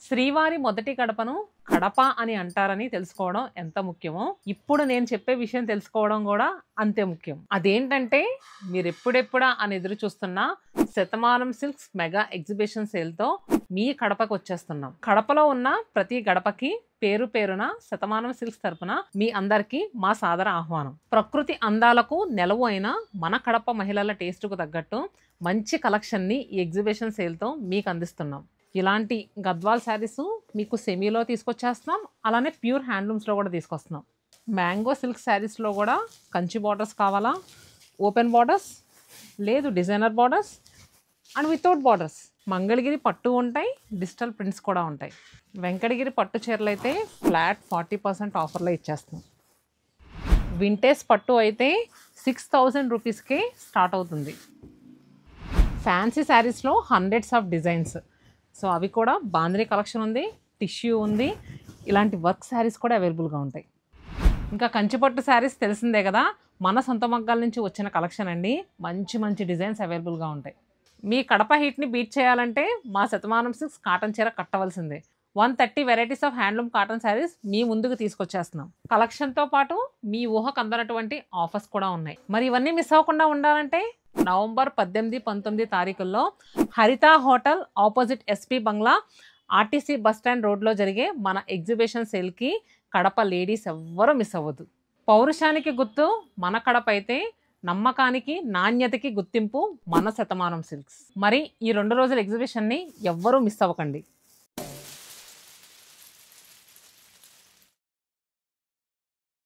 శ్రీవారి మొదటి గడపను కడప అని అంటారని తెలుసుకోవడం ఎంత ముఖ్యమో ఇప్పుడు నేను చెప్పే విషయం తెలుసుకోవడం కూడా అంతే ముఖ్యం. అదేంటంటే మీరు ఎప్పుడెప్పుడా అని ఎదురు చూస్తున్న శతమానం సిల్క్స్ మెగా ఎగ్జిబిషన్ సేల్తో మీ కడపకు వచ్చేస్తున్నాం. కడపలో ఉన్న ప్రతి గడపకి పేరు పేరున శతమానం సిల్క్స్ తరపున మీ అందరికీ మా సాదర ఆహ్వానం. ప్రకృతి అందాలకు నెలవు అయిన మన కడప మహిళల టేస్టుకు తగ్గట్టు మంచి కలెక్షన్ని ఈ ఎగ్జిబిషన్ సేల్తో మీకు అందిస్తున్నాం. ఇలాంటి గద్వాల్ శారీస్ మీకు సెమీలో తీసుకొచ్చేస్తున్నాం, అలానే ప్యూర్ హ్యాండ్లూమ్స్లో కూడా తీసుకొస్తున్నాం. మ్యాంగో సిల్క్ శారీస్లో కూడా కంచి బార్డర్స్ కావాలా, ఓపెన్ బార్డర్స్, లేదు designer borders and without borders. Mangalagiri పట్టు ఉంటాయి, డిజిటల్ ప్రింట్స్ కూడా ఉంటాయి. వెంకటగిరి పట్టు చీరలు అయితే ఫ్లాట్ 40% ఆఫర్లో ఇచ్చేస్తున్నాం. వింటేజ్ పట్టు అయితే 6000 రూపీస్కే స్టార్ట్ అవుతుంది. ఫ్యాన్సీ శారీస్లో హండ్రెడ్స్ ఆఫ్ డిజైన్స్, సో అవి కూడా బాంద్రీ కలెక్షన్ ఉంది, టిష్యూ ఉంది, ఇలాంటి వర్క్ శారీస్ కూడా అవైలబుల్గా ఉంటాయి. ఇంకా కంచిపట్టు శారీస్ తెలిసిందే కదా, మన సొంత మగ్గాల నుంచి వచ్చిన కలెక్షన్ అండి. మంచి మంచి డిజైన్స్ అవైలబుల్గా ఉంటాయి. మీ కడప హీట్ని బీట్ చేయాలంటే మా శతమానం సిల్క్స్ కాటన్ చీర కట్టవలసిందే. 130 varieties of handloom cotton saris మీ ముందుకు తీసుకొచ్చేస్తున్నాం. కలెక్షన్తో పాటు మీ ఊహకు అందనటువంటి ఆఫర్స్ కూడా ఉన్నాయి. మరి ఇవన్నీ మిస్ అవ్వకుండా ఉండాలంటే నవంబర్ 18, 19 తారీఖుల్లో హరిత హోటల్ ఆపోజిట్ ఎస్పీ బంగ్లా ఆర్టీసీ బస్టాండ్ రోడ్లో జరిగే మన ఎగ్జిబిషన్ సేల్కి కడప లేడీస్ ఎవ్వరూ మిస్ అవ్వద్దు. పౌరుషానికి గుర్తు మన కడప అయితే నమ్మకానికి నాణ్యతకి గుర్తింపు మన శతమానం సిల్క్స్. మరి ఈ 2 రోజుల ఎగ్జిబిషన్ని ఎవ్వరూ మిస్ అవ్వకండి.